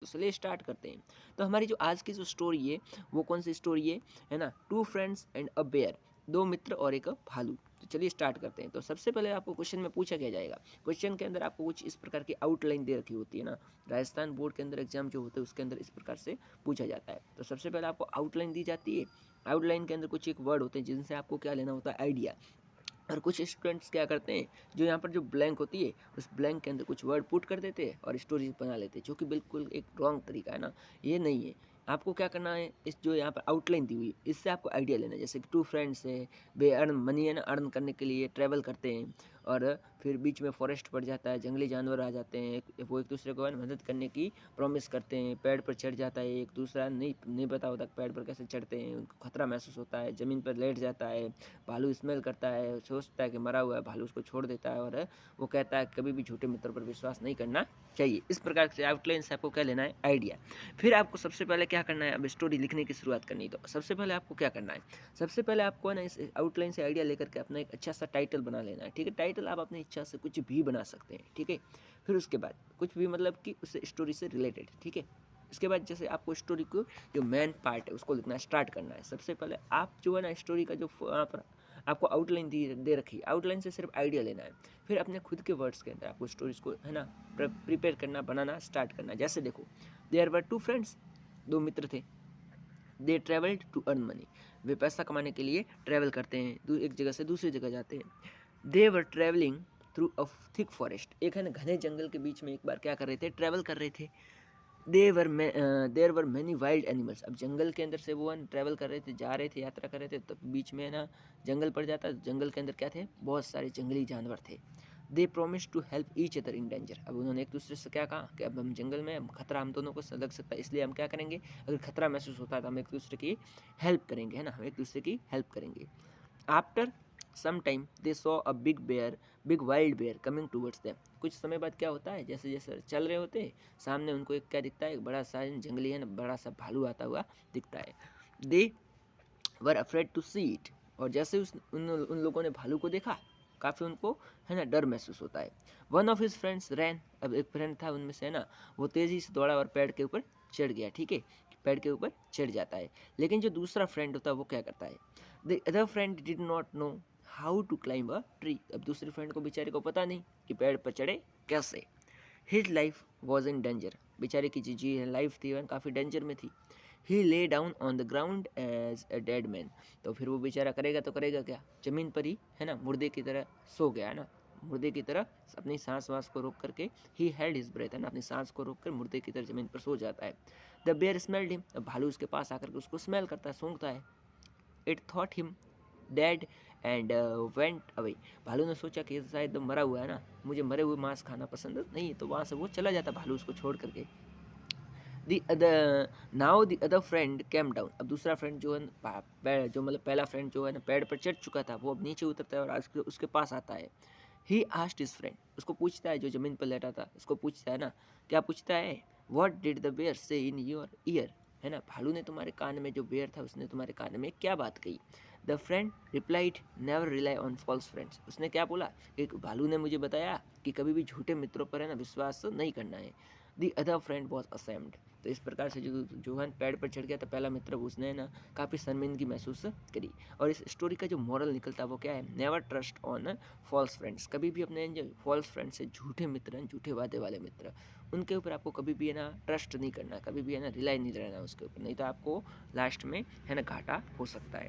चलिए स्टार्ट करते हैं। तो हमारी जो आज की जो स्टोरी है वो कौन सी स्टोरी है ना, two friends and a bear, दो मित्र और एक भालू। तो चलिए स्टार्ट करते हैं। तो सबसे पहले आपको क्वेश्चन में पूछा क्या जाएगा, क्वेश्चन के अंदर आपको कुछ इस प्रकार की आउटलाइन दे रखी होती है ना, राजस्थान बोर्ड के अंदर एग्जाम जो होते हैं उसके अंदर इस प्रकार से पूछा जाता है। तो सबसे पहले आपको आउटलाइन दी जाती है, आउटलाइन के अंदर कुछ एक वर्ड होते हैं जिनसे आपको क्या लेना होता है, आइडिया। और कुछ स्टूडेंट्स क्या करते हैं, जो यहाँ पर जो ब्लैंक होती है उस ब्लैंक के अंदर कुछ वर्ड पुट कर देते हैं और स्टोरी बना लेते हैं, जो कि बिल्कुल एक रॉन्ग तरीका है ना, ये नहीं है। आपको क्या करना है, इस जो यहाँ पर आउटलाइन दी हुई है इससे आपको आइडिया लेना है। जैसे कि टू फ्रेंड्स है, बे अर्न मनी है ना, अर्न करने के लिए ट्रैवल करते हैं और फिर बीच में फॉरेस्ट पड़ जाता है, जंगली जानवर आ जाते हैं, वो एक दूसरे को मदद करने की प्रॉमिस करते हैं, पेड़ पर चढ़ जाता है एक दूसरा, नहीं पता होता पेड़ पर कैसे चढ़ते हैं, उनको खतरा महसूस होता है, ज़मीन पर लेट जाता है, भालू स्मेल करता है, सोचता है कि मरा हुआ है, भालू उसको छोड़ देता है और वो कहता है कभी भी झूठे मित्रों पर विश्वास नहीं करना चाहिए। इस प्रकार से आउटलाइन से आपको क्या लेना है, आइडिया। फिर आपको सबसे पहले क्या करना है, अब स्टोरी लिखने की शुरुआत करनी है। तो सबसे पहले आपको क्या करना है, सबसे पहले आपको ना इस आउटलाइन से आइडिया लेकर के अपना एक अच्छा सा टाइटल बना लेना है। ठीक है, टाइटल आप अपनी इच्छा से कुछ भी बना सकते हैं। ठीक है, फिर उसके बाद कुछ भी मतलब कि उस स्टोरी से रिलेटेड। ठीक है, इसके बाद जैसे आपको स्टोरी को जो मेन पार्ट है उसको लिखना स्टार्ट करना है। सबसे पहले आप जो है ना स्टोरी का जो वहाँ पर आपको आउटलाइन दे रखी है, आउटलाइन से सिर्फ आइडिया लेना है। फिर अपने खुद के वर्ड्स के अंदर आपको स्टोरीज को है ना प्रिपेयर करना, बनाना स्टार्ट करना। जैसे देखो, देयर वर टू फ्रेंड्स, दो मित्र थे, दे ट्रेवल्ड टू अर्न मनी, वे पैसा कमाने के लिए ट्रैवल करते हैं, एक जगह से दूसरी जगह जाते हैं। They were travelling through a thick forest, एक है ना घने जंगल के बीच में एक बार क्या कर रहे थे, ट्रैवल कर रहे थे। देर वर मैनी वाइल्ड एनिमल्स, अब जंगल के अंदर से वो ट्रैवल कर रहे थे, जा रहे थे, यात्रा कर रहे थे, तो बीच में ना जंगल पड़ जाता, जंगल के अंदर क्या थे, बहुत सारे जंगली जानवर थे। They promise to help each other in danger, अब उन्होंने एक दूसरे से क्या कहा कि अब हम जंगल में खतरा हम दोनों को लग सकता है, इसलिए हम क्या करेंगे, अगर खतरा महसूस होता है तो हम एक दूसरे की हेल्प करेंगे, है ना, हम एक दूसरे की हेल्प करेंगे। After some time they saw a big wild bear coming towards them, कुछ समय बाद क्या होता है, जैसे जैसे चल रहे होते हैं सामने उनको एक क्या दिखता है, एक बड़ा सा जंगली है ना, बड़ा सा भालू आता हुआ दिखता है। दे वर अफ्रेड टू सी इट, और जैसे उन लोगों ने भालू को देखा, काफ़ी उनको है ना डर महसूस होता है। वन ऑफ हिज फ्रेंड्स रैन, अब एक फ्रेंड था उनमें से है ना, वो तेज़ी से दौड़ा और पेड़ के ऊपर चढ़ गया। ठीक है, पेड़ के ऊपर चढ़ जाता है। लेकिन जो दूसरा फ्रेंड होता है वो क्या करता है, the other friend did not know how to climb a tree, अब दूसरे फ्रेंड को बेचारे को पता नहीं कि पेड़ पर चढ़े कैसे। His life was in danger, बेचारे की जी लाइफ थी वह काफ़ी डेंजर में थी। He lay down on the ground as a dead man, तो फिर वो बेचारा करेगा तो करेगा क्या, ज़मीन पर ही है ना मुर्दे की तरह सो गया है ना, मुर्दे की तरह अपनी सांस वास को रोक करके, ही हेल्ड हिज ब्रेथ, है ना, अपनी सांस को रोक कर मुर्दे की तरह ज़मीन पर सो जाता है। द बेयर स्मेल्ड हिम, अब भालू उसके पास आकर के उसको स्मेल करता है, सूंघता है। It thought him dead and went away, भालू ने सोचा कि शायद मरा हुआ है ना, मुझे मरे हुए मांस खाना पसंद नहीं है, तो वहाँ से वो चला जाता भालू उसको छोड़ करके। The other now the other friend came down, अब दूसरा फ्रेंड जो है जो मतलब पहला फ्रेंड जो है ना पेड़ पर चढ़ चुका था, वो अब नीचे उतरता है और आज उसके पास आता है। ही आस्क्ड हिज फ्रेंड, उसको पूछता है, जो ज़मीन पर लेटा था उसको पूछता है ना, क्या पूछता है, व्हाट डिड द बेयर से इन योर ईयर, है ना, भालू ने तुम्हारे कान में, जो बेयर था उसने तुम्हारे कान में क्या बात कही। The friend replied never rely on false friends, उसने क्या बोला, एक भालू ने मुझे बताया कि कभी भी झूठे मित्रों पर है ना विश्वास नहीं करना है। The other friend was ashamed, तो इस प्रकार से जो जोहन पेड़ पर चढ़ गया था पहला मित्र, उसने ना काफ़ी शर्मिंदगी महसूस करी। और इस स्टोरी का जो मॉरल निकलता है वो क्या है, never trust on false friends, कभी भी अपने जो फॉल्स फ्रेंड्स से, झूठे मित्र हैं, झूठे वादे वाले मित्र, उनके ऊपर आपको कभी भी है ना ट्रस्ट नहीं करना, कभी भी है ना रिलाई नहीं रहना उसके ऊपर, नहीं तो आपको लास्ट में है ना घाटा हो सकता है।